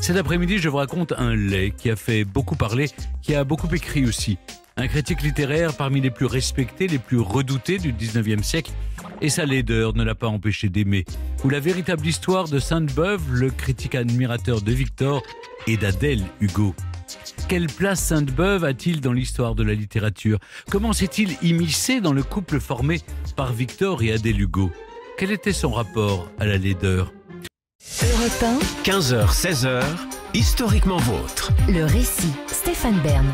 Cet après-midi, je vous raconte un lait qui a fait beaucoup parler, qui a beaucoup écrit aussi. Un critique littéraire parmi les plus respectés, les plus redoutés du 19e siècle. Et sa laideur ne l'a pas empêché d'aimer. Ou la véritable histoire de Sainte-Beuve, le critique admirateur de Victor et d'Adèle Hugo. Quelle place Sainte-Beuve a-t-il dans l'histoire de la littérature? Comment s'est-il immiscé dans le couple formé par Victor et Adèle Hugo? Quel était son rapport à la laideur? Europe 1, 15h, 16h, historiquement vôtre. le récit, Stéphane Bern.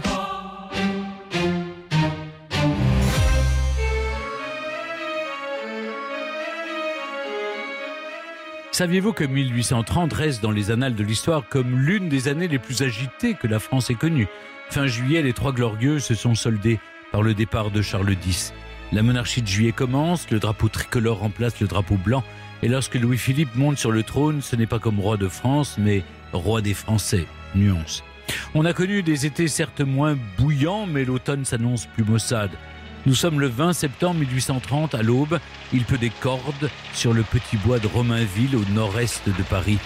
Saviez-vous que 1830 reste dans les annales de l'histoire comme l'une des années les plus agitées que la France ait connues? Fin juillet, les Trois Glorieux se sont soldés par le départ de Charles X. La monarchie de Juillet commence, le drapeau tricolore remplace le drapeau blanc, et lorsque Louis-Philippe monte sur le trône, ce n'est pas comme roi de France, mais roi des Français. Nuance. On a connu des étés certes moins bouillants, mais l'automne s'annonce plus maussade. Nous sommes le 20 septembre 1830 à l'aube. Il pleut des cordes sur le petit bois de Romainville au nord-est de Paris.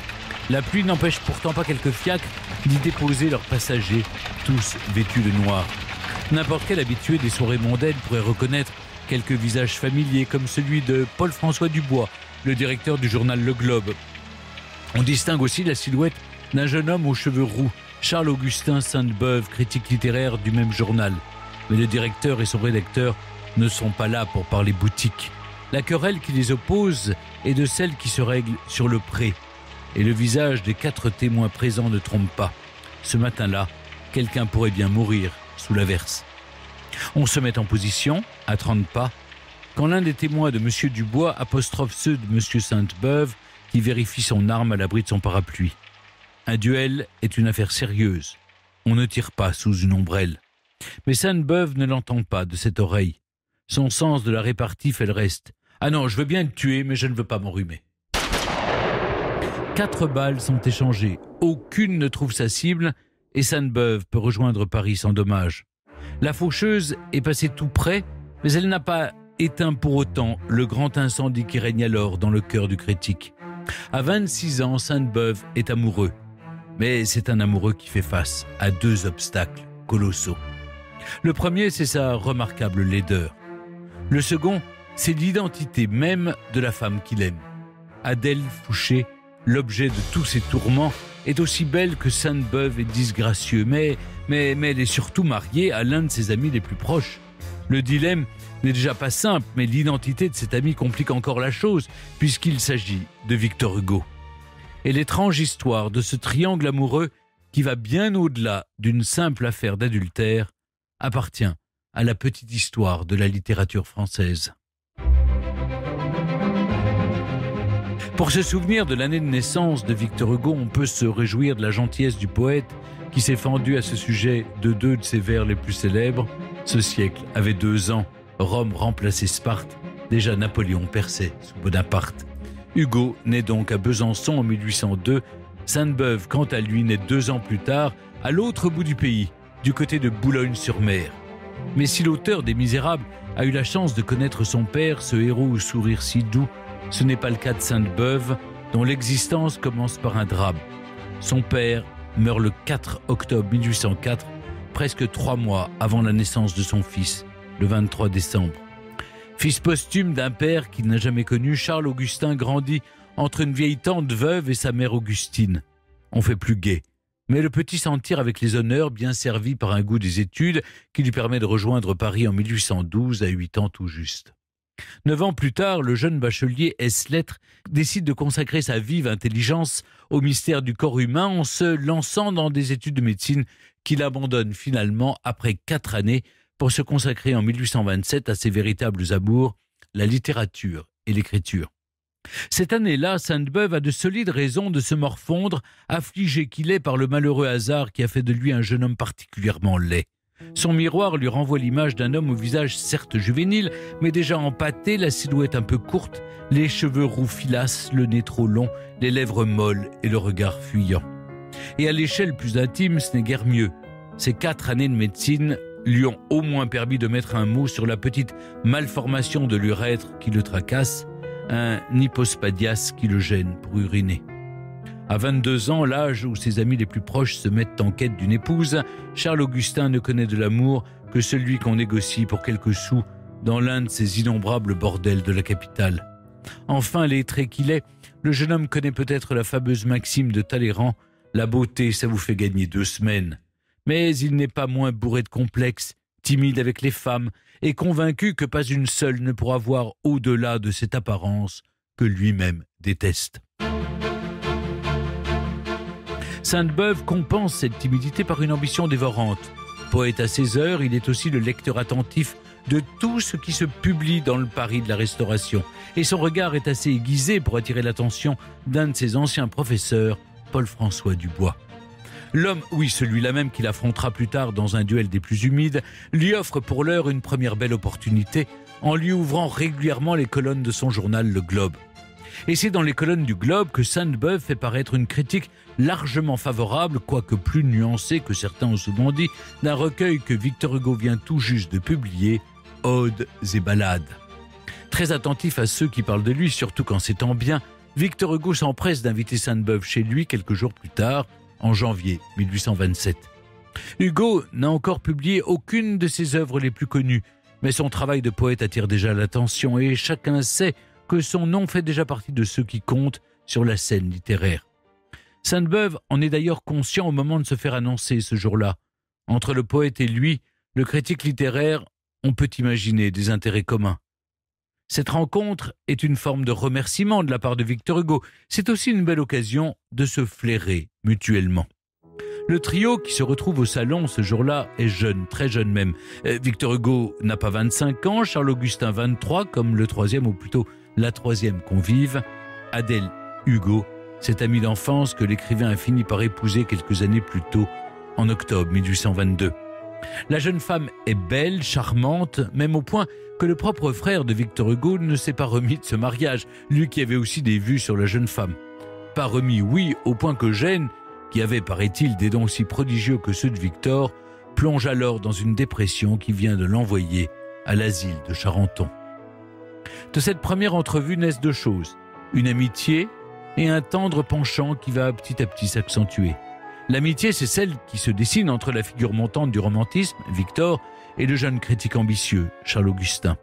La pluie n'empêche pourtant pas quelques fiacres d'y déposer leurs passagers, tous vêtus de noir. N'importe quel habitué des soirées mondaines pourrait reconnaître quelques visages familiers comme celui de Paul-François Dubois, le directeur du journal Le Globe. On distingue aussi la silhouette d'un jeune homme aux cheveux roux, Charles-Augustin Sainte-Beuve, critique littéraire du même journal. Mais le directeur et son rédacteur ne sont pas là pour parler boutique. La querelle qui les oppose est de celle qui se règle sur le pré. Et le visage des 4 témoins présents ne trompe pas. Ce matin-là, quelqu'un pourrait bien mourir sous l'averse. On se met en position, à 30 pas, quand l'un des témoins de M. Dubois apostrophe ceux de M. Sainte-Beuve qui vérifie son arme à l'abri de son parapluie. Un duel est une affaire sérieuse. On ne tire pas sous une ombrelle. Mais Sainte-Beuve ne l'entend pas de cette oreille. Son sens de la répartie fait le reste. « Ah non, je veux bien te tuer, mais je ne veux pas m'enrhumer. » 4 balles sont échangées. Aucune ne trouve sa cible et Sainte-Beuve peut rejoindre Paris sans dommage. La faucheuse est passée tout près, mais elle n'a pas éteint pour autant le grand incendie qui règne alors dans le cœur du critique. À 26 ans, Sainte-Beuve est amoureux. Mais c'est un amoureux qui fait face à 2 obstacles colossaux. Le premier, c'est sa remarquable laideur. Le second, c'est l'identité même de la femme qu'il aime. Adèle Fouché, l'objet de tous ses tourments, est aussi belle que Sainte-Beuve est disgracieux, mais elle est surtout mariée à l'un de ses amis les plus proches. Le dilemme n'est déjà pas simple, mais l'identité de cet ami complique encore la chose, puisqu'il s'agit de Victor Hugo. Et l'étrange histoire de ce triangle amoureux, qui va bien au-delà d'une simple affaire d'adultère, appartient à la petite histoire de la littérature française. Pour se souvenir de l'année de naissance de Victor Hugo, on peut se réjouir de la gentillesse du poète qui s'est fendu à ce sujet de 2 de ses vers les plus célèbres. Ce siècle avait 2 ans, Rome remplaçait Sparte, déjà Napoléon perçait sous Bonaparte. Hugo naît donc à Besançon en 1802, Sainte-Beuve, quant à lui, naît 2 ans plus tard, à l'autre bout du pays, du côté de Boulogne-sur-Mer. Mais si l'auteur des Misérables a eu la chance de connaître son père, ce héros au sourire si doux, ce n'est pas le cas de Sainte-Beuve, dont l'existence commence par un drame. Son père meurt le 4 octobre 1804, presque 3 mois avant la naissance de son fils, le 23 décembre. Fils posthume d'un père qu'il n'a jamais connu, Charles-Augustin grandit entre une vieille tante veuve et sa mère Augustine. On fait plus gai. Mais le petit s'en tire avec les honneurs, bien servi par un goût des études qui lui permet de rejoindre Paris en 1812 à 8 ans tout juste. 9 ans plus tard, le jeune bachelier ès-lettres décide de consacrer sa vive intelligence au mystère du corps humain en se lançant dans des études de médecine qu'il abandonne finalement après 4 années pour se consacrer en 1827 à ses véritables amours, la littérature et l'écriture. Cette année-là, Sainte-Beuve a de solides raisons de se morfondre, affligé qu'il est par le malheureux hasard qui a fait de lui un jeune homme particulièrement laid. Son miroir lui renvoie l'image d'un homme au visage certes juvénile, mais déjà empâté, la silhouette un peu courte, les cheveux roux filasses, le nez trop long, les lèvres molles et le regard fuyant. Et à l'échelle plus intime, ce n'est guère mieux. Ces 4 années de médecine lui ont au moins permis de mettre un mot sur la petite malformation de l'urètre qui le tracasse, un hypospadias qui le gêne pour uriner. À 22 ans, l'âge où ses amis les plus proches se mettent en quête d'une épouse, Charles-Augustin ne connaît de l'amour que celui qu'on négocie pour quelques sous dans l'un de ces innombrables bordels de la capitale. Enfin, lettré qu'il est, le jeune homme connaît peut-être la fameuse maxime de Talleyrand « La beauté, ça vous fait gagner 2 semaines ». Mais il n'est pas moins bourré de complexes, timide avec les femmes et convaincu que pas une seule ne pourra voir au-delà de cette apparence que lui-même déteste. Sainte-Beuve compense cette timidité par une ambition dévorante. Poète à ses heures, il est aussi le lecteur attentif de tout ce qui se publie dans le Paris de la Restauration. Et son regard est assez aiguisé pour attirer l'attention d'un de ses anciens professeurs, Paul-François Dubois. L'homme, oui, celui-là même qu'il affrontera plus tard dans un duel des plus humides, lui offre pour l'heure une première belle opportunité en lui ouvrant régulièrement les colonnes de son journal Le Globe. Et c'est dans les colonnes du Globe que Sainte-Beuve fait paraître une critique largement favorable, quoique plus nuancée que certains ont souvent dit, d'un recueil que Victor Hugo vient tout juste de publier, Odes et Ballades. Très attentif à ceux qui parlent de lui, surtout quand c'est en bien, Victor Hugo s'empresse d'inviter Sainte-Beuve chez lui quelques jours plus tard, en janvier 1827. Hugo n'a encore publié aucune de ses œuvres les plus connues, mais son travail de poète attire déjà l'attention et chacun sait que son nom fait déjà partie de ceux qui comptent sur la scène littéraire. Sainte-Beuve en est d'ailleurs conscient au moment de se faire annoncer ce jour-là. Entre le poète et lui, le critique littéraire, on peut imaginer des intérêts communs. Cette rencontre est une forme de remerciement de la part de Victor Hugo. C'est aussi une belle occasion de se flairer mutuellement. Le trio qui se retrouve au salon ce jour-là est jeune, très jeune même. Victor Hugo n'a pas 25 ans, Charles-Augustin 23, comme le troisième ou plutôt la troisième convive. Adèle Hugo, cette amie d'enfance que l'écrivain a fini par épouser quelques années plus tôt, en octobre 1822. La jeune femme est belle, charmante, même au point que le propre frère de Victor Hugo ne s'est pas remis de ce mariage, lui qui avait aussi des vues sur la jeune femme. Pas remis, oui, au point que Gênes, qui avait, paraît-il, des dons aussi prodigieux que ceux de Victor, plonge alors dans une dépression qui vient de l'envoyer à l'asile de Charenton. De cette première entrevue naissent 2 choses, une amitié et un tendre penchant qui va petit à petit s'accentuer. L'amitié, c'est celle qui se dessine entre la figure montante du romantisme, Victor, et le jeune critique ambitieux, Charles-Augustin.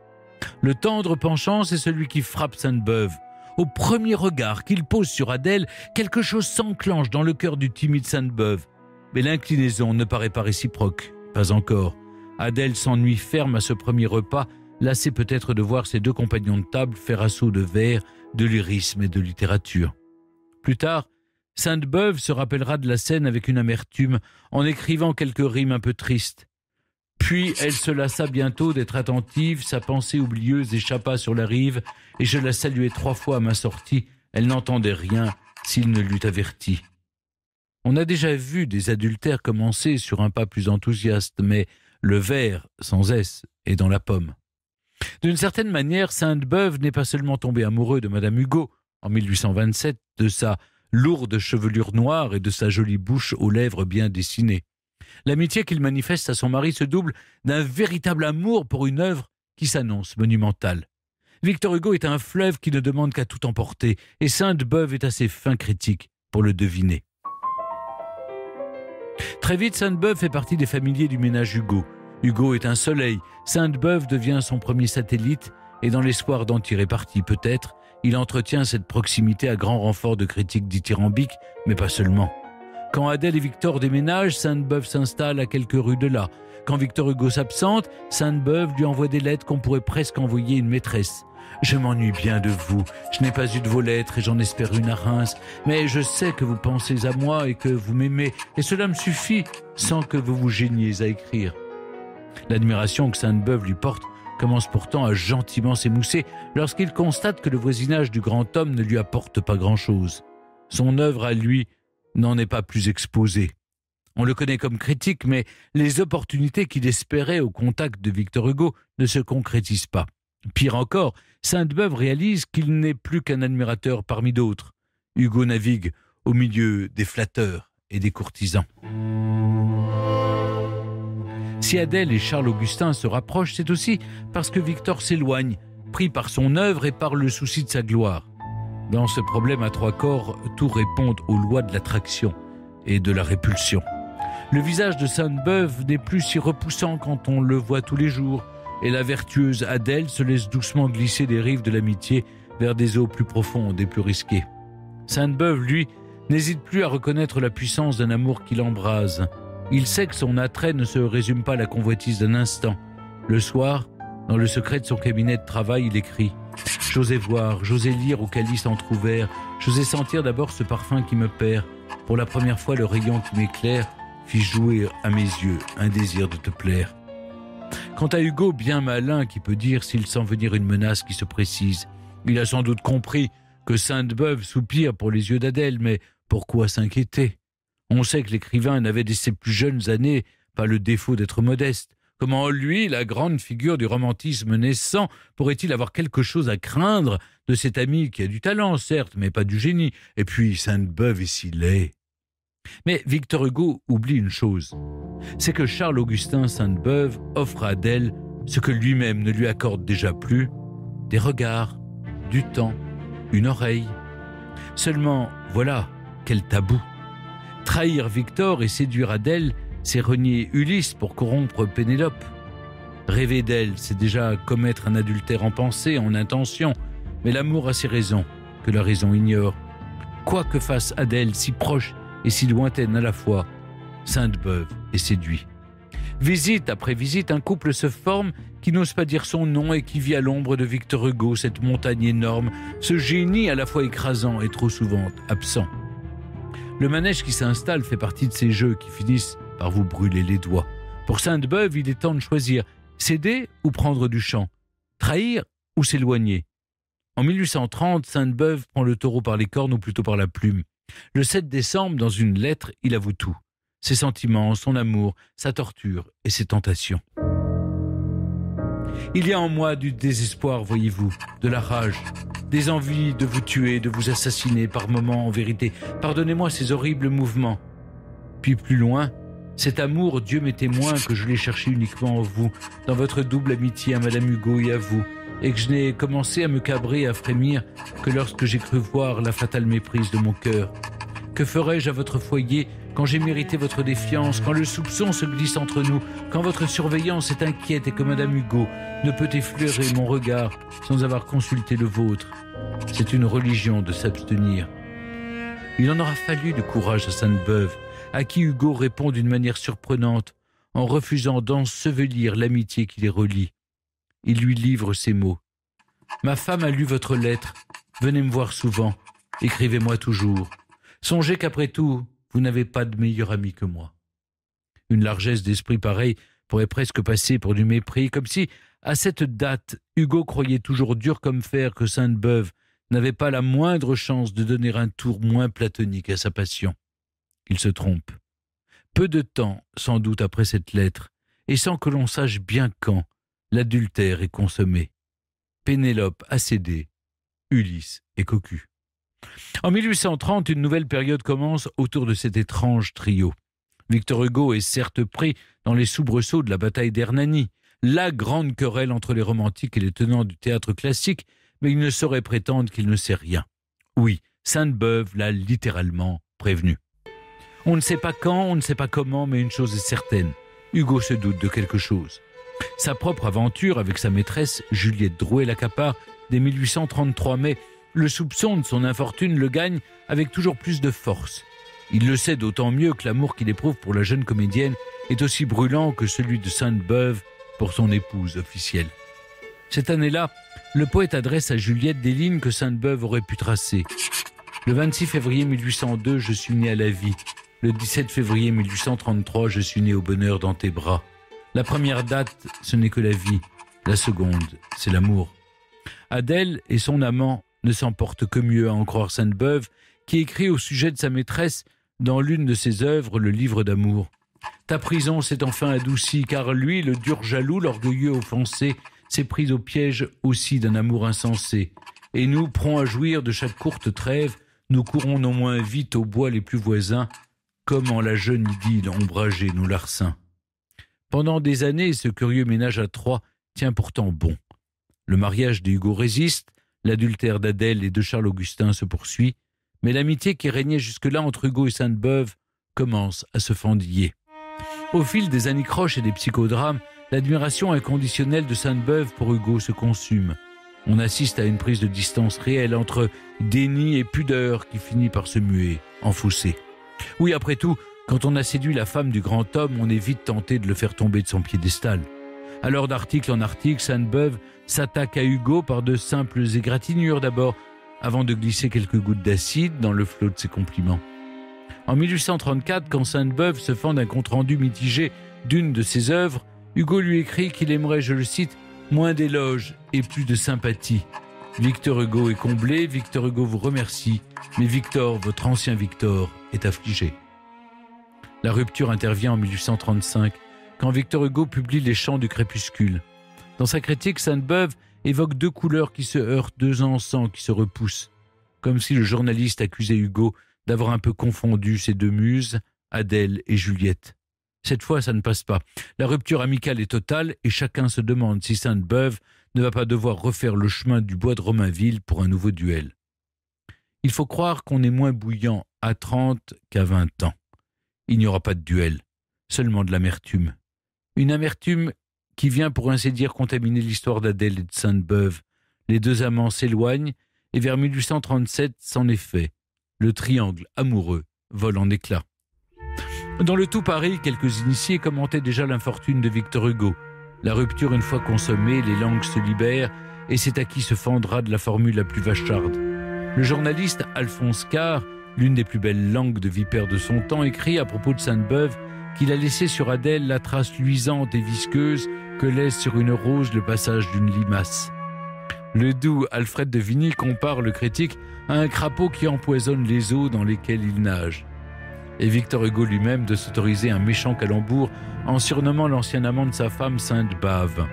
Le tendre penchant, c'est celui qui frappe Sainte-Beuve. Au premier regard qu'il pose sur Adèle, quelque chose s'enclenche dans le cœur du timide Sainte-Beuve. Mais l'inclinaison ne paraît pas réciproque, pas encore. Adèle s'ennuie ferme à ce premier repas, lassée peut-être de voir ses 2 compagnons de table faire assaut de vers, de lyrisme et de littérature. Plus tard, Sainte-Beuve se rappellera de la scène avec une amertume en écrivant quelques rimes un peu tristes. Puis elle se lassa bientôt d'être attentive, sa pensée oublieuse échappa sur la rive, et je la saluai 3 fois à ma sortie, elle n'entendait rien s'il ne l'eût averti. On a déjà vu des adultères commencer sur un pas plus enthousiaste, mais le ver, sans S, est dans la pomme. D'une certaine manière, Sainte-Beuve n'est pas seulement tombé amoureux de Madame Hugo en 1827, de sa lourde chevelure noire et de sa jolie bouche aux lèvres bien dessinées. L'amitié qu'il manifeste à son mari se double d'un véritable amour pour une œuvre qui s'annonce monumentale. Victor Hugo est un fleuve qui ne demande qu'à tout emporter, et Sainte-Beuve est assez fin critique pour le deviner. Très vite, Sainte-Beuve fait partie des familiers du ménage Hugo. Hugo est un soleil, Sainte-Beuve devient son premier satellite, et dans l'espoir d'en tirer parti peut-être, il entretient cette proximité à grand renfort de critiques dithyrambiques, mais pas seulement. Quand Adèle et Victor déménagent, Sainte-Beuve s'installe à quelques rues de là. Quand Victor Hugo s'absente, Sainte-Beuve lui envoie des lettres qu'on pourrait presque envoyer une maîtresse. « Je m'ennuie bien de vous, je n'ai pas eu de vos lettres et j'en espère une à Reims, mais je sais que vous pensez à moi et que vous m'aimez, et cela me suffit, sans que vous vous gêniez à écrire. » L'admiration que Sainte-Beuve lui porte commence pourtant à gentiment s'émousser lorsqu'il constate que le voisinage du grand homme ne lui apporte pas grand-chose. Son œuvre à lui n'en est pas plus exposée. On le connaît comme critique, mais les opportunités qu'il espérait au contact de Victor Hugo ne se concrétisent pas. Pire encore, Sainte-Beuve réalise qu'il n'est plus qu'un admirateur parmi d'autres. Hugo navigue au milieu des flatteurs et des courtisans. Si Adèle et Charles-Augustin se rapprochent, c'est aussi parce que Victor s'éloigne, pris par son œuvre et par le souci de sa gloire. Dans ce problème à trois corps, tout répond aux lois de l'attraction et de la répulsion. Le visage de Sainte-Beuve n'est plus si repoussant quand on le voit tous les jours, et la vertueuse Adèle se laisse doucement glisser des rives de l'amitié vers des eaux plus profondes et plus risquées. Sainte-Beuve, lui, n'hésite plus à reconnaître la puissance d'un amour qui l'embrase. Il sait que son attrait ne se résume pas à la convoitise d'un instant. Le soir, dans le secret de son cabinet de travail, il écrit « J'osais voir, j'osais lire au calice entrouvert, j'osais sentir d'abord ce parfum qui me perd. Pour la première fois, le rayon qui m'éclaire fit jouer à mes yeux un désir de te plaire. » Quant à Hugo, bien malin, qui peut dire s'il sent venir une menace qui se précise, il a sans doute compris que Sainte-Beuve soupire pour les yeux d'Adèle, mais pourquoi s'inquiéter ? On sait que l'écrivain n'avait dès ses plus jeunes années pas le défaut d'être modeste. Comment lui, la grande figure du romantisme naissant, pourrait-il avoir quelque chose à craindre de cet ami qui a du talent, certes, mais pas du génie, et puis Sainte-Beuve est si laid. Mais Victor Hugo oublie une chose, c'est que Charles-Augustin Sainte-Beuve offre à Adèle ce que lui-même ne lui accorde déjà plus, des regards, du temps, une oreille. Seulement, voilà, quel tabou. Trahir Victor et séduire Adèle, c'est renier Ulysse pour corrompre Pénélope. Rêver d'elle, c'est déjà commettre un adultère en pensée, en intention, mais l'amour a ses raisons, que la raison ignore. Quoi que fasse Adèle, si proche et si lointaine à la fois, Sainte-Beuve est séduit. Visite après visite, un couple se forme qui n'ose pas dire son nom et qui vit à l'ombre de Victor Hugo, cette montagne énorme, ce génie à la fois écrasant et trop souvent absent. Le manège qui s'installe fait partie de ces jeux qui finissent par vous brûler les doigts. Pour Sainte-Beuve, il est temps de choisir, céder ou prendre du champ, trahir ou s'éloigner. En 1830, Sainte-Beuve prend le taureau par les cornes ou plutôt par la plume. Le 7 décembre, dans une lettre, il avoue tout. Ses sentiments, son amour, sa torture et ses tentations. Il y a en moi du désespoir, voyez-vous, de la rage, des envies de vous tuer, de vous assassiner par moments en vérité. Pardonnez-moi ces horribles mouvements. Puis plus loin, cet amour, Dieu m'est témoin que je l'ai cherché uniquement en vous, dans votre double amitié à Madame Hugo et à vous, et que je n'ai commencé à me cabrer et à frémir que lorsque j'ai cru voir la fatale méprise de mon cœur. Que ferais-je à votre foyer quand j'ai mérité votre défiance, quand le soupçon se glisse entre nous, quand votre surveillance est inquiète et que Madame Hugo ne peut effleurer mon regard sans avoir consulté le vôtre? C'est une religion de s'abstenir. Il en aura fallu du courage à Sainte-Beuve, à qui Hugo répond d'une manière surprenante, en refusant d'ensevelir l'amitié qui les relie. Il lui livre ces mots. « Ma femme a lu votre lettre. Venez me voir souvent. Écrivez-moi toujours. Songez qu'après tout, vous n'avez pas de meilleur ami que moi. » Une largesse d'esprit pareille pourrait presque passer pour du mépris, comme si, à cette date, Hugo croyait toujours dur comme fer que Sainte-Beuve n'avait pas la moindre chance de donner un tour moins platonique à sa passion. Il se trompe. Peu de temps, sans doute après cette lettre, et sans que l'on sache bien quand, l'adultère est consommé. Pénélope a cédé, Ulysse est cocu. En 1830, une nouvelle période commence autour de cet étrange trio. Victor Hugo est certes pris dans les soubresauts de la bataille d'Hernani, la grande querelle entre les romantiques et les tenants du théâtre classique, mais il ne saurait prétendre qu'il ne sait rien. Oui, Sainte-Beuve l'a littéralement prévenu. On ne sait pas quand, on ne sait pas comment, mais une chose est certaine, Hugo se doute de quelque chose. Sa propre aventure avec sa maîtresse, Juliette Drouet l'accapare dès 1833, mais le soupçon de son infortune le gagne avec toujours plus de force. Il le sait d'autant mieux que l'amour qu'il éprouve pour la jeune comédienne est aussi brûlant que celui de Sainte-Beuve pour son épouse officielle. Cette année-là, le poète adresse à Juliette des lignes que Sainte-Beuve aurait pu tracer. Le 26 février 1802, je suis né à la vie. Le 17 février 1833, je suis né au bonheur dans tes bras. La première date, ce n'est que la vie. La seconde, c'est l'amour. Adèle et son amant ne s'en portent que mieux à en croire Sainte-Beuve, qui écrit au sujet de sa maîtresse dans l'une de ses œuvres, le livre d'amour. Ta prison s'est enfin adoucie, car lui, le dur jaloux, l'orgueilleux offensé, s'est pris au piège aussi d'un amour insensé. Et nous, prompts à jouir de chaque courte trêve, nous courons non moins vite aux bois les plus voisins, comme en la jeune idylle ombragée nos larcins. Pendant des années, ce curieux ménage à trois tient pourtant bon. Le mariage des Hugo résiste, L'adultère d'Adèle et de Charles-Augustin se poursuit, mais l'amitié qui régnait jusque-là entre Hugo et Sainte-Beuve commence à se fendiller. Au fil des anicroches et des psychodrames, l'admiration inconditionnelle de Sainte-Beuve pour Hugo se consume. On assiste à une prise de distance réelle entre déni et pudeur qui finit par se muer en fossé. Oui, après tout, quand on a séduit la femme du grand homme, on est vite tenté de le faire tomber de son piédestal. Alors d'article en article, Sainte-Beuve s'attaque à Hugo par de simples égratignures d'abord, avant de glisser quelques gouttes d'acide dans le flot de ses compliments. En 1834, quand Sainte-Beuve se fend d'un compte-rendu mitigé d'une de ses œuvres, Hugo lui écrit qu'il aimerait, je le cite, « moins d'éloges et plus de sympathie ». Victor Hugo est comblé, Victor Hugo vous remercie, mais Victor, votre ancien Victor, est affligé. La rupture intervient en 1835, quand Victor Hugo publie Les Chants du crépuscule. Dans sa critique, Sainte-Beuve évoque deux couleurs qui se heurtent, deux encens qui se repoussent, comme si le journaliste accusait Hugo d'avoir un peu confondu ses deux muses, Adèle et Juliette. Cette fois, ça ne passe pas. La rupture amicale est totale et chacun se demande si Sainte-Beuve ne va pas devoir refaire le chemin du bois de Romainville pour un nouveau duel. Il faut croire qu'on est moins bouillant à 30 qu'à 20 ans. Il n'y aura pas de duel, seulement de l'amertume. Une amertume qui vient pour ainsi dire contaminer l'histoire d'Adèle et de Sainte-Beuve. Les deux amants s'éloignent et vers 1837, c'en est fait. Le triangle amoureux vole en éclats. Dans le tout Paris, quelques initiés commentaient déjà l'infortune de Victor Hugo. La rupture une fois consommée, les langues se libèrent et c'est à qui se fendra de la formule la plus vacharde. Le journaliste Alphonse Karr, l'une des plus belles langues de vipère de son temps, écrit à propos de Sainte-Beuve qu'il a laissé sur Adèle la trace luisante et visqueuse que laisse sur une rose le passage d'une limace. Le doux Alfred de Vigny compare le critique à un crapaud qui empoisonne les eaux dans lesquelles il nage. Et Victor Hugo lui-même de s'autoriser un méchant calembour en surnommant l'ancien amant de sa femme Sainte-Bave.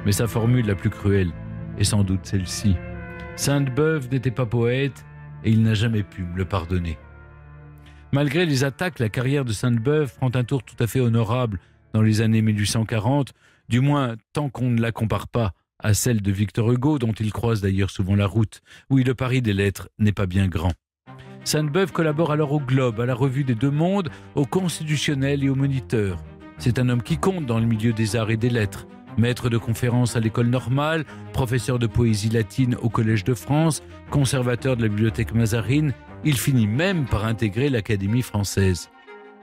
Mais sa formule la plus cruelle est sans doute celle-ci. Sainte-Beuve n'était pas poète et il n'a jamais pu me le pardonner. Malgré les attaques, la carrière de Sainte-Beuve prend un tour tout à fait honorable dans les années 1840, du moins tant qu'on ne la compare pas à celle de Victor Hugo, dont il croise d'ailleurs souvent la route. Oui, le Paris des lettres n'est pas bien grand. Sainte-Beuve collabore alors au Globe, à la Revue des Deux Mondes, au Constitutionnel et au Moniteur. C'est un homme qui compte dans le milieu des arts et des lettres. Maître de conférences à l'école normale, professeur de poésie latine au Collège de France, conservateur de la bibliothèque Mazarine, il finit même par intégrer l'Académie française.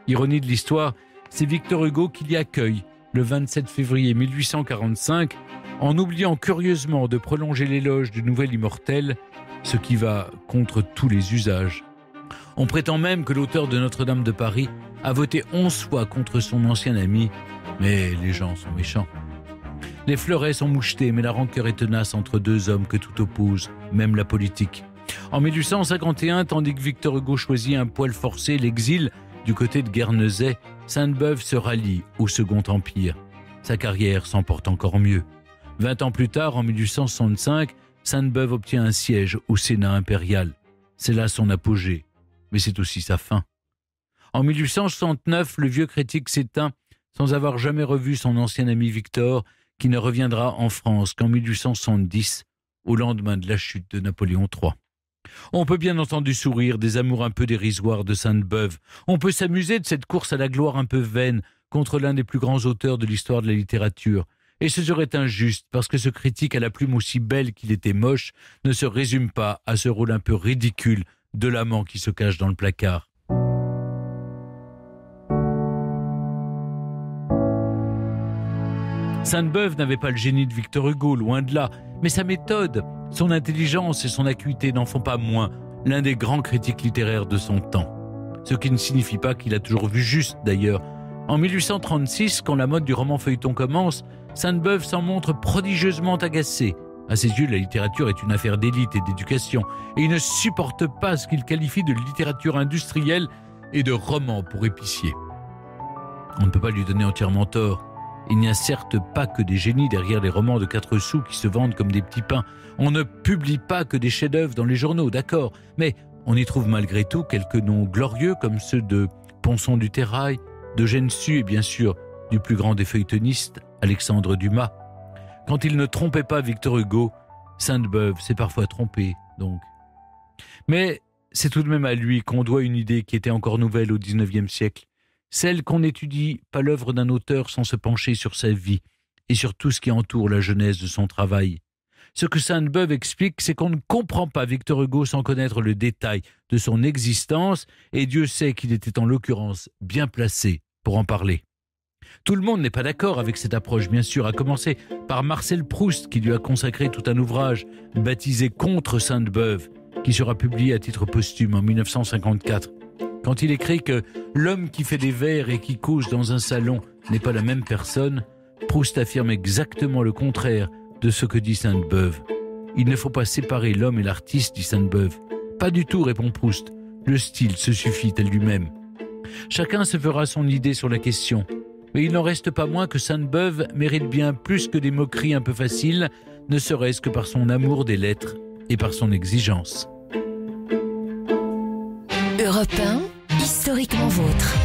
Ironie de l'histoire, c'est Victor Hugo qui l'y accueille le 27 février 1845, en oubliant curieusement de prolonger l'éloge du nouvel immortel, ce qui va contre tous les usages. On prétend même que l'auteur de Notre-Dame de Paris a voté 11 fois contre son ancien ami, mais les gens sont méchants. Les fleurets sont mouchetés, mais la rancœur est tenace entre deux hommes que tout oppose, même la politique. En 1851, tandis que Victor Hugo choisit un poil forcé l'exil du côté de Guernesey, Sainte-Beuve se rallie au Second Empire. Sa carrière s'en porte encore mieux. 20 ans plus tard, en 1865, Sainte-Beuve obtient un siège au Sénat impérial. C'est là son apogée, mais c'est aussi sa fin. En 1869, le vieux critique s'éteint sans avoir jamais revu son ancien ami Victor, qui ne reviendra en France qu'en 1870, au lendemain de la chute de Napoléon III. On peut bien entendu sourire des amours un peu dérisoires de Sainte-Beuve. On peut s'amuser de cette course à la gloire un peu vaine contre l'un des plus grands auteurs de l'histoire de la littérature. Et ce serait injuste, parce que ce critique à la plume aussi belle qu'il était moche ne se résume pas à ce rôle un peu ridicule de l'amant qui se cache dans le placard. Sainte-Beuve n'avait pas le génie de Victor Hugo, loin de là, mais sa méthode, son intelligence et son acuité n'en font pas moins l'un des grands critiques littéraires de son temps. Ce qui ne signifie pas qu'il a toujours vu juste, d'ailleurs. En 1836, quand la mode du roman feuilleton commence, Sainte-Beuve s'en montre prodigieusement agacé. À ses yeux, la littérature est une affaire d'élite et d'éducation, et il ne supporte pas ce qu'il qualifie de littérature industrielle et de roman pour épicier. On ne peut pas lui donner entièrement tort. Il n'y a certes pas que des génies derrière les romans de 4 sous qui se vendent comme des petits pains. On ne publie pas que des chefs-d'œuvre dans les journaux, d'accord, mais on y trouve malgré tout quelques noms glorieux comme ceux de Ponson du Terrail, d'Eugène Sue et bien sûr du plus grand des feuilletonistes, Alexandre Dumas. Quand il ne trompait pas Victor Hugo, Sainte-Beuve s'est parfois trompé, donc. Mais c'est tout de même à lui qu'on doit une idée qui était encore nouvelle au XIXe siècle, celle qu'on n'étudie pas l'œuvre d'un auteur sans se pencher sur sa vie et sur tout ce qui entoure la genèse de son travail. Ce que Sainte-Beuve explique, c'est qu'on ne comprend pas Victor Hugo sans connaître le détail de son existence, et Dieu sait qu'il était en l'occurrence bien placé pour en parler. Tout le monde n'est pas d'accord avec cette approche, bien sûr, à commencer par Marcel Proust, qui lui a consacré tout un ouvrage baptisé Contre Sainte-Beuve, qui sera publié à titre posthume en 1954. Quand il écrit que l'homme qui fait des vers et qui cause dans un salon n'est pas la même personne, Proust affirme exactement le contraire de ce que dit Sainte-Beuve. Il ne faut pas séparer l'homme et l'artiste, dit Sainte-Beuve. Pas du tout, répond Proust. Le style se suffit à lui-même. Chacun se fera son idée sur la question. Mais il n'en reste pas moins que Sainte-Beuve mérite bien plus que des moqueries un peu faciles, ne serait-ce que par son amour des lettres et par son exigence. Europe 1, historiquement vôtre.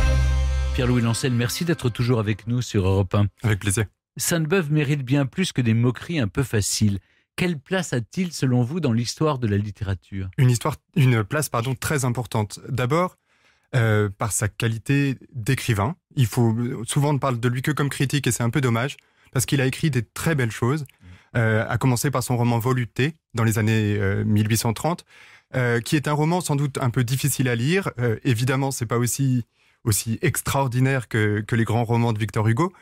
Pierre-Louis Lancel, merci d'être toujours avec nous sur Europe 1. Avec plaisir. Sainte-Beuve mérite bien plus que des moqueries un peu faciles. Quelle place a-t-il, selon vous, dans l'histoire de la littérature ? Une place très importante. D'abord, par sa qualité d'écrivain. Souvent on ne parle de lui que comme critique, et c'est un peu dommage, parce qu'il a écrit des très belles choses, à commencer par son roman Volupté, dans les années 1830, qui est un roman sans doute un peu difficile à lire. Évidemment, c'est pas aussi extraordinaire que les grands romans de Victor Hugo,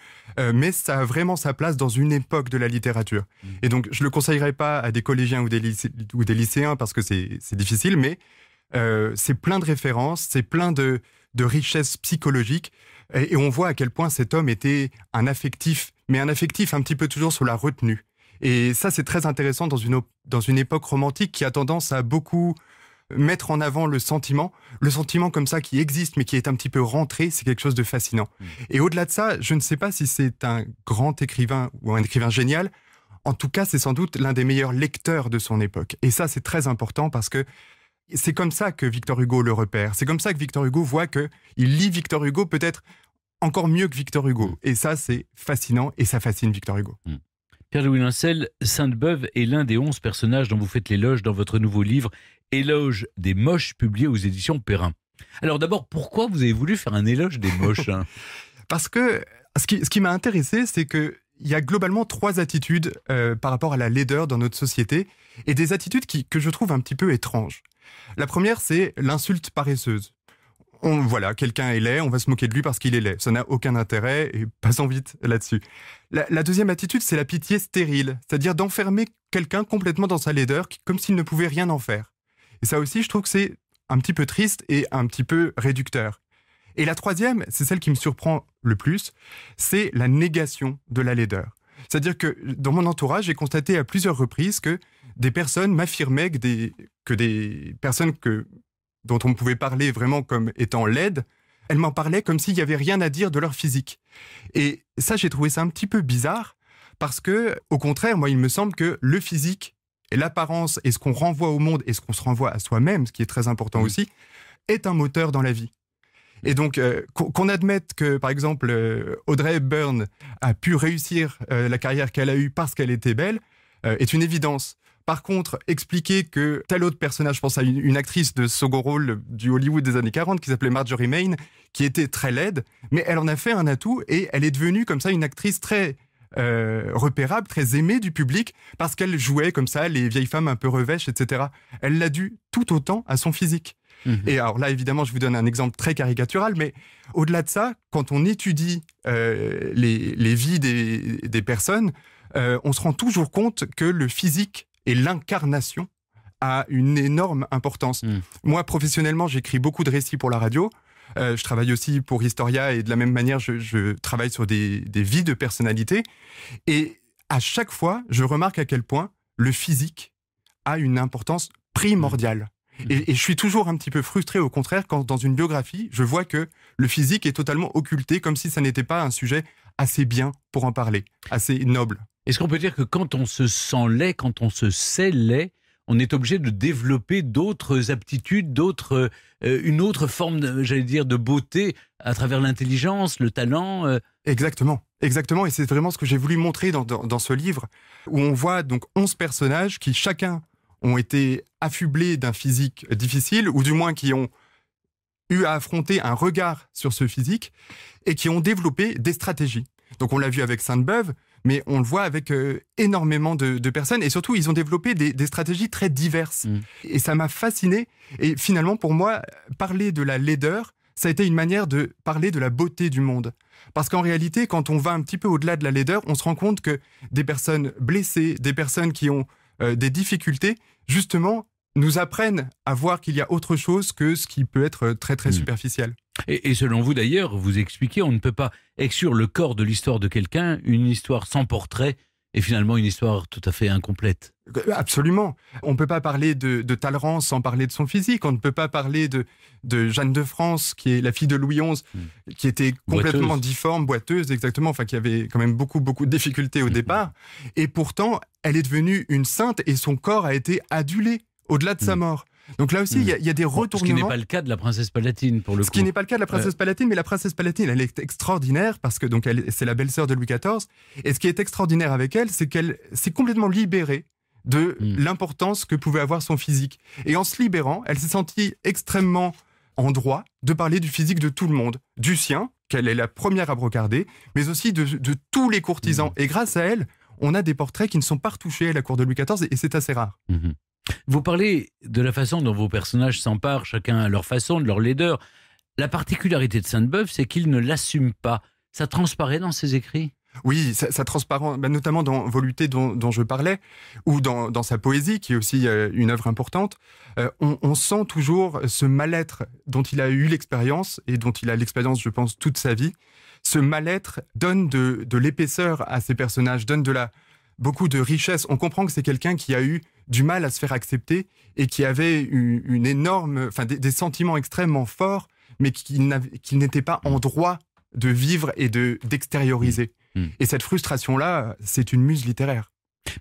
mais ça a vraiment sa place dans une époque de la littérature. Et donc, je le conseillerais pas à des collégiens ou des lycéens parce que c'est difficile, mais c'est plein de références, c'est plein de richesses psychologiques, et on voit à quel point cet homme était un affectif, mais un affectif un petit peu toujours sur la retenue. Et ça, c'est très intéressant dans une époque romantique qui a tendance à beaucoup mettre en avant le sentiment comme ça qui existe mais qui est un petit peu rentré, c'est quelque chose de fascinant. Et au-delà de ça, je ne sais pas si c'est un grand écrivain ou un écrivain génial, en tout cas c'est sans doute l'un des meilleurs lecteurs de son époque. Et ça c'est très important parce que c'est comme ça que Victor Hugo le repère, c'est comme ça que Victor Hugo voit qu'il lit Victor Hugo peut-être encore mieux que Victor Hugo. Et ça c'est fascinant et ça fascine Victor Hugo. Pierre-Louis Lancel, Sainte-Beuve est l'un des 11 personnages dont vous faites l'éloge dans votre nouveau livre « Éloge des moches » publié aux éditions Perrin. Alors d'abord, pourquoi vous avez voulu faire un éloge des moches Parce que ce qui m'a intéressé, c'est qu'il y a globalement 3 attitudes par rapport à la laideur dans notre société, et des attitudes que je trouve un petit peu étranges. La première, c'est l'insulte paresseuse. Voilà, quelqu'un est laid, on va se moquer de lui parce qu'il est laid. Ça n'a aucun intérêt et passons vite là-dessus. La deuxième attitude, c'est la pitié stérile, c'est-à-dire d'enfermer quelqu'un complètement dans sa laideur, comme s'il ne pouvait rien en faire. Et ça aussi, je trouve que c'est un petit peu triste et un petit peu réducteur. Et la troisième, c'est celle qui me surprend le plus, c'est la négation de la laideur. C'est-à-dire que dans mon entourage, j'ai constaté à plusieurs reprises que des personnes m'affirmaient que des personnes dont on pouvait parler vraiment comme étant laides, elles m'en parlaient comme s'il n'y avait rien à dire de leur physique. Et ça, j'ai trouvé ça un petit peu bizarre, parce que, au contraire, moi, il me semble que le physique et l'apparence et ce qu'on renvoie au monde et ce qu'on se renvoie à soi-même, ce qui est très important aussi, est un moteur dans la vie. Et donc, qu'on admette que, par exemple, Audrey Hepburn a pu réussir la carrière qu'elle a eue parce qu'elle était belle, est une évidence. Par contre, expliquer que tel autre personnage, je pense à une actrice de second rôle du Hollywood des années 40 qui s'appelait Marjorie Main, qui était très laide, mais elle en a fait un atout et elle est devenue comme ça une actrice très repérable, très aimée du public parce qu'elle jouait comme ça les vieilles femmes un peu revêches, etc. Elle l'a dû tout autant à son physique. Et alors là, évidemment, je vous donne un exemple très caricatural, mais au-delà de ça, quand on étudie les vies des personnes, on se rend toujours compte que le physique et l'incarnation a une énorme importance. Moi, professionnellement, j'écris beaucoup de récits pour la radio. Je travaille aussi pour Historia et de la même manière, je travaille sur des vies de personnalités. Et à chaque fois, je remarque à quel point le physique a une importance primordiale. Et je suis toujours un petit peu frustré, au contraire, quand dans une biographie, je vois que le physique est totalement occulté, comme si ça n'était pas un sujet assez bien pour en parler, assez noble. Est-ce qu'on peut dire que quand on se sent laid, quand on se sait laid, on est obligé de développer d'autres aptitudes, une autre forme, de beauté à travers l'intelligence, le talent Exactement. Exactement, et c'est vraiment ce que j'ai voulu montrer dans ce livre, où on voit donc 11 personnages qui chacun ont été affublés d'un physique difficile, ou du moins qui ont eu à affronter un regard sur ce physique, et qui ont développé des stratégies. Donc on l'a vu avec Sainte-Beuve, mais on le voit avec énormément de personnes, et surtout ils ont développé des stratégies très diverses. Et ça m'a fasciné, et finalement pour moi, parler de la laideur, ça a été une manière de parler de la beauté du monde. Parce qu'en réalité, quand on va un petit peu au-delà de la laideur, on se rend compte que des personnes blessées, des personnes qui ont des difficultés, justement, nous apprennent à voir qu'il y a autre chose que ce qui peut être très très superficiel. Et selon vous d'ailleurs, vous expliquez, on ne peut pas exclure le corps de l'histoire de quelqu'un, une histoire sans portrait est finalement une histoire tout à fait incomplète. Absolument. On ne peut pas parler de Talleyrand sans parler de son physique. On ne peut pas parler de Jeanne de France, qui est la fille de Louis XI, qui était complètement difforme, boiteuse, exactement, enfin qui avait quand même beaucoup de difficultés au départ. Et pourtant, elle est devenue une sainte et son corps a été adulé au-delà de sa mort. Donc là aussi, il y a des retournements. Ce qui n'est pas le cas de la princesse Palatine, pour le coup. Ce qui n'est pas le cas de la princesse Palatine, mais la princesse Palatine, elle est extraordinaire parce que donc c'est la belle-sœur de Louis XIV. Et ce qui est extraordinaire avec elle, c'est qu'elle s'est complètement libérée de l'importance que pouvait avoir son physique. Et en se libérant, elle s'est sentie extrêmement en droit de parler du physique de tout le monde, du sien, qu'elle est la première à brocarder, mais aussi de tous les courtisans. Et grâce à elle, on a des portraits qui ne sont pas retouchés à la cour de Louis XIV, et c'est assez rare. Vous parlez de la façon dont vos personnages s'emparent, chacun à leur façon, de leur laideur. La particularité de Sainte-Beuve, c'est qu'il ne l'assume pas. Ça transparaît dans ses écrits ? Oui, ça transparaît, notamment dans Volupté dont je parlais, ou dans sa poésie, qui est aussi une œuvre importante. On sent toujours ce mal-être dont il a eu l'expérience, et dont il a l'expérience, je pense, toute sa vie. Ce mal-être donne de l'épaisseur à ses personnages, donne beaucoup de richesse. On comprend que c'est quelqu'un qui a eu du mal à se faire accepter et qui avait une énorme, des sentiments extrêmement forts, mais qui n'était pas en droit de vivre et d'extérioriser. Et cette frustration-là, c'est une muse littéraire.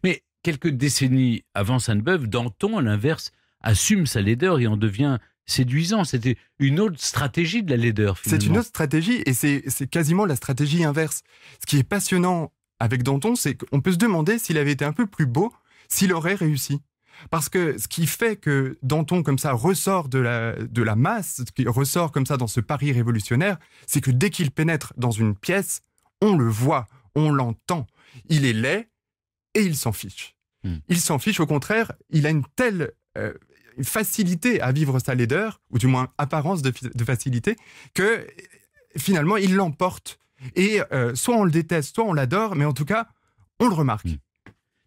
Mais quelques décennies avant Sainte-Beuve, Danton, à l'inverse, assume sa laideur et en devient séduisant. C'était une autre stratégie de la laideur, finalement. C'est une autre stratégie, et c'est quasiment la stratégie inverse. Ce qui est passionnant avec Danton, c'est qu'on peut se demander s'il avait été un peu plus beau, s'il aurait réussi. Parce que ce qui fait que Danton, comme ça, ressort de la masse, ce qui ressort comme ça dans ce Paris révolutionnaire, c'est que dès qu'il pénètre dans une pièce, on le voit, on l'entend. Il est laid et il s'en fiche. Il s'en fiche, au contraire, il a une telle facilité à vivre sa laideur, ou du moins apparence de facilité, que finalement il l'emporte. Et soit on le déteste, soit on l'adore, mais en tout cas, on le remarque.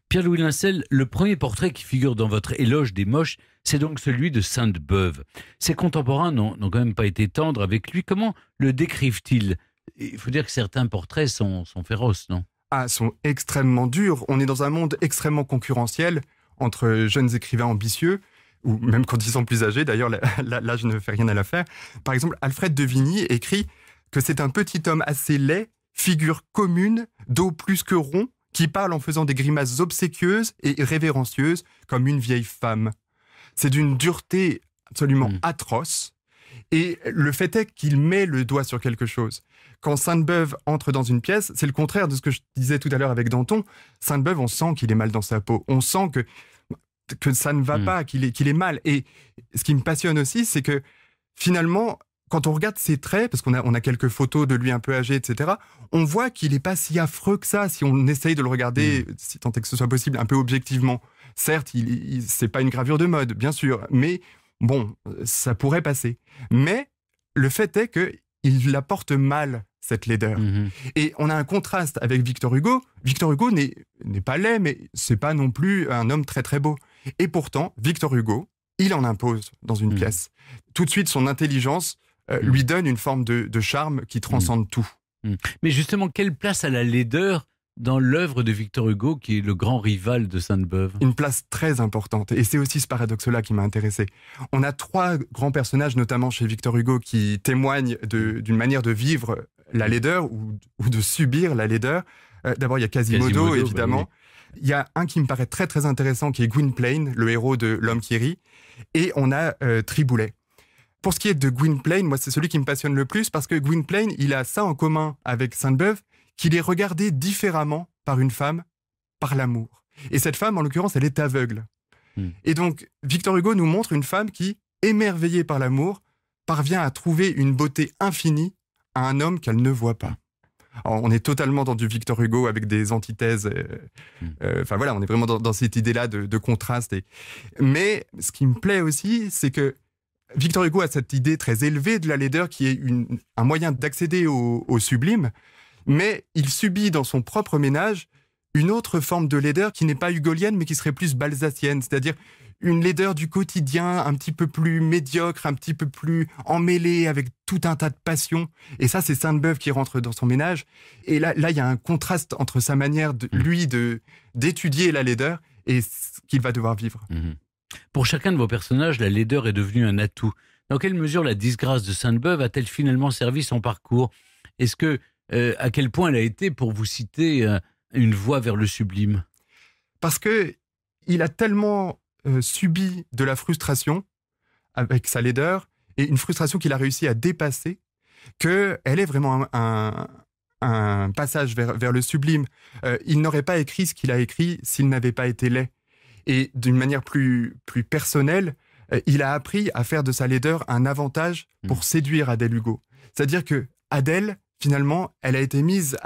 Pierre-Louis Lincel, le premier portrait qui figure dans votre éloge des moches, c'est donc celui de Sainte-Beuve. Ses contemporains n'ont quand même pas été tendres avec lui. Comment le décrivent-ils ? Il faut dire que certains portraits sont féroces, non ? Sont extrêmement durs. On est dans un monde extrêmement concurrentiel entre jeunes écrivains ambitieux, ou même quand ils sont plus âgés. D'ailleurs, là, je ne fais rien à l'affaire. Par exemple, Alfred de Vigny écrit que c'est un petit homme assez laid, figure commune, dos plus que rond, qui parle en faisant des grimaces obséquieuses et révérencieuses comme une vieille femme. C'est d'une dureté absolument atroce. Et le fait est qu'il met le doigt sur quelque chose. Quand Sainte-Beuve entre dans une pièce, c'est le contraire de ce que je disais tout à l'heure avec Danton. Sainte-Beuve, on sent qu'il est mal dans sa peau. On sent que ça ne va pas, qu'il est mal. Et ce qui me passionne aussi, c'est que finalement, quand on regarde ses traits, parce qu'on a quelques photos de lui un peu âgé, etc., on voit qu'il n'est pas si affreux que ça, si on essaye de le regarder, si tant est que ce soit possible, un peu objectivement. Certes, c'est pas une gravure de mode, bien sûr, mais bon, ça pourrait passer. Mais le fait est qu'il la porte mal, cette laideur. Et on a un contraste avec Victor Hugo. Victor Hugo n'est pas laid, mais c'est pas non plus un homme très très beau. Et pourtant, Victor Hugo, il en impose dans une pièce. Tout de suite, son intelligence lui donne une forme de charme qui transcende tout. Mais justement, quelle place a la laideur dans l'œuvre de Victor Hugo, qui est le grand rival de Sainte-Beuve ? Une place très importante. Et c'est aussi ce paradoxe-là qui m'a intéressé. On a 3 grands personnages, notamment chez Victor Hugo, qui témoignent d'une manière de vivre la laideur ou de subir la laideur. D'abord, il y a Quasimodo, évidemment. Il y a un qui me paraît très très intéressant, qui est Gwynplaine, le héros de L'Homme qui rit. Et on a Triboulet. Pour ce qui est de Gwynplaine, moi, c'est celui qui me passionne le plus, parce que Gwynplaine, il a ça en commun avec Sainte-Beuve, qu'il est regardé différemment par une femme, par l'amour. Et cette femme, en l'occurrence, elle est aveugle. Et donc, Victor Hugo nous montre une femme qui, émerveillée par l'amour, parvient à trouver une beauté infinie à un homme qu'elle ne voit pas. Alors, on est totalement dans du Victor Hugo avec des antithèses. Enfin voilà, on est vraiment dans cette idée-là de contraste. Mais ce qui me plaît aussi, c'est que Victor Hugo a cette idée très élevée de la laideur qui est un moyen d'accéder au sublime, mais il subit dans son propre ménage une autre forme de laideur qui n'est pas hugolienne, mais qui serait plus balzacienne, c'est-à-dire une laideur du quotidien un petit peu plus médiocre, un petit peu plus emmêlée avec tout un tas de passions. Et ça, c'est Sainte-Beuve qui rentre dans son ménage. Et là, il y a un contraste entre sa manière, d'étudier la laideur et ce qu'il va devoir vivre. Pour chacun de vos personnages, la laideur est devenue un atout. Dans quelle mesure la disgrâce de Sainte-Beuve a-t-elle finalement servi son parcours ? Est-ce que, à quel point elle a été, pour vous citer, une voie vers le sublime ? Parce que il a tellement subi de la frustration avec sa laideur, et une frustration qu'il a réussi à dépasser, qu'elle est vraiment un passage vers le sublime. Il n'aurait pas écrit ce qu'il a écrit s'il n'avait pas été laid. Et d'une manière plus personnelle, il a appris à faire de sa laideur un avantage pour séduire Adèle Hugo. C'est-à-dire que Adèle, finalement, elle a été mise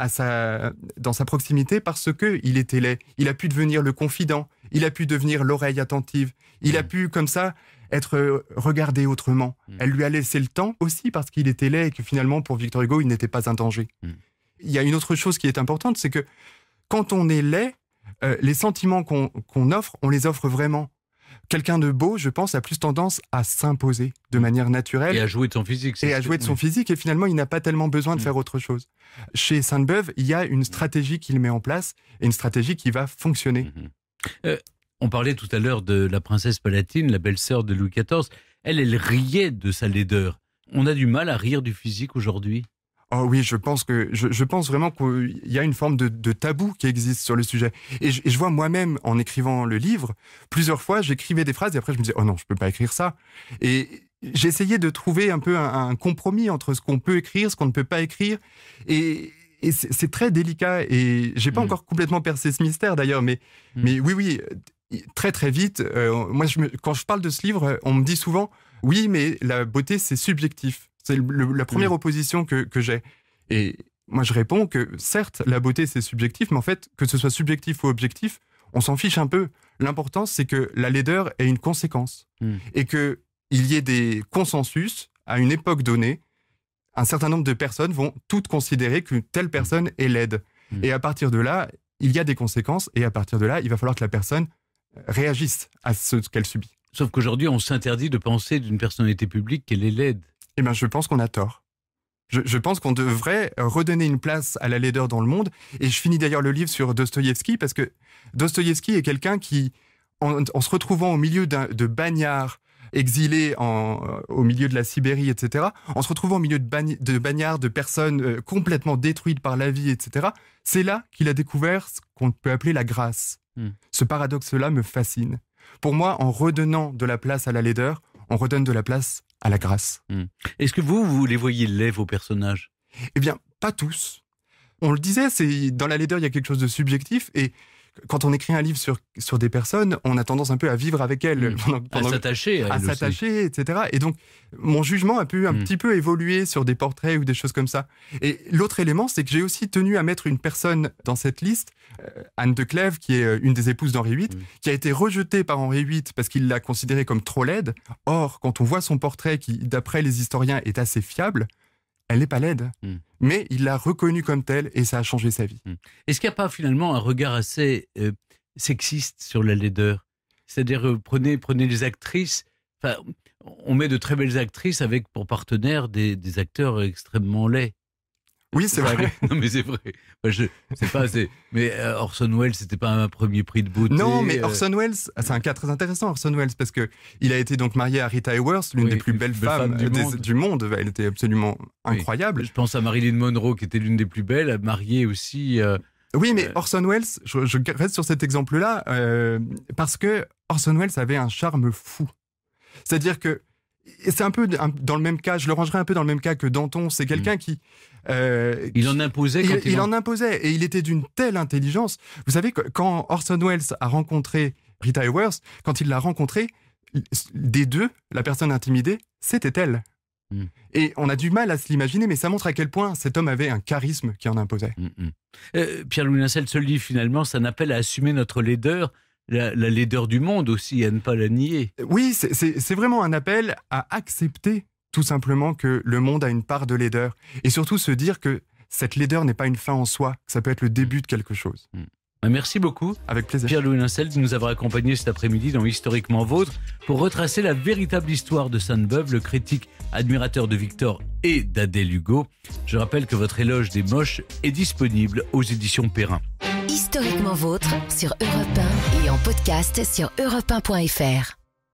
dans sa proximité parce qu'il était laid. Il a pu devenir le confident, il a pu devenir l'oreille attentive, il a pu, comme ça, être regardé autrement. Elle lui a laissé le temps aussi parce qu'il était laid et que finalement, pour Victor Hugo, il n'était pas un danger. Il y a une autre chose qui est importante, c'est que quand on est laid, les sentiments qu'on offre, on les offre vraiment. Quelqu'un de beau, je pense, a plus tendance à s'imposer de manière naturelle. Et à jouer de son physique. Son physique, et finalement, il n'a pas tellement besoin de faire autre chose. Chez Sainte-Beuve, il y a une stratégie qu'il met en place, et une stratégie qui va fonctionner. On parlait tout à l'heure de la princesse Palatine, la belle-sœur de Louis XIV. Elle riait de sa laideur. On a du mal à rire du physique aujourd'hui. Oh oui, je pense vraiment qu'il y a une forme de tabou qui existe sur le sujet. Et je vois moi-même, en écrivant le livre, plusieurs fois, j'écrivais des phrases et après je me disais « Oh non, je peux pas écrire ça ». Et j'essayais de trouver un peu un compromis entre ce qu'on peut écrire, ce qu'on ne peut pas écrire. Et c'est très délicat et j'ai pas encore complètement percé ce mystère d'ailleurs, mais oui, très très vite, moi quand je parle de ce livre, on me dit souvent « Oui, mais la beauté c'est subjectif ». C'est la première opposition que j'ai. Et moi, je réponds que, certes, la beauté, c'est subjectif, mais en fait, que ce soit subjectif ou objectif, on s'en fiche un peu. L'important, c'est que la laideur ait une conséquence. Et qu'il y ait des consensus, à une époque donnée, un certain nombre de personnes vont toutes considérer qu'une telle personne est laide. Et à partir de là, il y a des conséquences, et à partir de là, il va falloir que la personne réagisse à ce qu'elle subit. Sauf qu'aujourd'hui, on s'interdit de penser d'une personnalité publique qu'elle est laide. Eh bien, je pense qu'on a tort. Je pense qu'on devrait redonner une place à la laideur dans le monde. Et je finis d'ailleurs le livre sur Dostoïevski, parce que Dostoïevski est quelqu'un qui, en se retrouvant au milieu de bagnards, exilés au milieu de la Sibérie, etc., en se retrouvant au milieu de bagnards, de personnes complètement détruites par la vie, etc., c'est là qu'il a découvert ce qu'on peut appeler la grâce. Ce paradoxe-là me fascine. Pour moi, en redonnant de la place à la laideur, on redonne de la place à la grâce. Est-ce que vous les voyez laids, vos personnages ? Eh bien, pas tous. On le disait, dans la laideur, il y a quelque chose de subjectif, et quand on écrit un livre sur des personnes, on a tendance un peu à vivre avec elles. À s'attacher à elles s'attacher, etc. Et donc, mon jugement a pu un petit peu évoluer sur des portraits ou des choses comme ça. Et l'autre élément, c'est que j'ai aussi tenu à mettre une personne dans cette liste, Anne de Clèves, qui est une des épouses d'Henri VIII, qui a été rejetée par Henri VIII parce qu'il l'a considérée comme trop laide. Or, quand on voit son portrait, qui, d'après les historiens, est assez fiable, elle n'est pas laide. Mais il l'a reconnue comme telle et ça a changé sa vie. Est-ce qu'il n'y a pas finalement un regard assez sexiste sur la laideur ? C'est-à-dire, prenez les actrices, on met de très belles actrices avec pour partenaires des acteurs extrêmement laids. Oui, c'est vrai. Non, mais c'est vrai. Je sais pas, mais Orson Welles, c'était pas un premier prix de beauté. Non, mais Orson Welles, c'est un cas très intéressant, Orson Welles, parce que il a été donc marié à Rita Hayworth, l'une des plus belles femmes du monde. Elle était absolument incroyable. Je pense à Marilyn Monroe, qui était l'une des plus belles, mariée aussi. Oui, mais Orson Welles, je reste sur cet exemple-là, parce que Orson Welles avait un charme fou. C'est-à-dire que Et c'est un peu dans le même cas, je le rangerais un peu dans le même cas que Danton. C'est quelqu'un qui... il en imposait quand il en imposait, et il était d'une telle intelligence. Vous savez, quand Orson Welles a rencontré Rita Hayworth, quand il l'a rencontrée, des deux, la personne intimidée, c'était elle. Et on a du mal à se l'imaginer, mais ça montre à quel point cet homme avait un charisme qui en imposait. Pierre-Louis Lincel, ce livre, finalement, c'est un appel à assumer notre laideur, la laideur du monde aussi, à ne pas la nier. Oui, c'est vraiment un appel à accepter tout simplement que le monde a une part de laideur. Et surtout se dire que cette laideur n'est pas une fin en soi, que ça peut être le début de quelque chose. Merci beaucoup, avec plaisir, Pierre-Louis Lincel, de nous avoir accompagnés cet après-midi dans Historiquement Vôtre pour retracer la véritable histoire de Sainte-Beuve, le critique admirateur de Victor et d'Adèle Hugo. Je rappelle que votre éloge des moches est disponible aux éditions Perrin. Historiquement Vôtre sur Europe 1 et en podcast sur europe1.fr.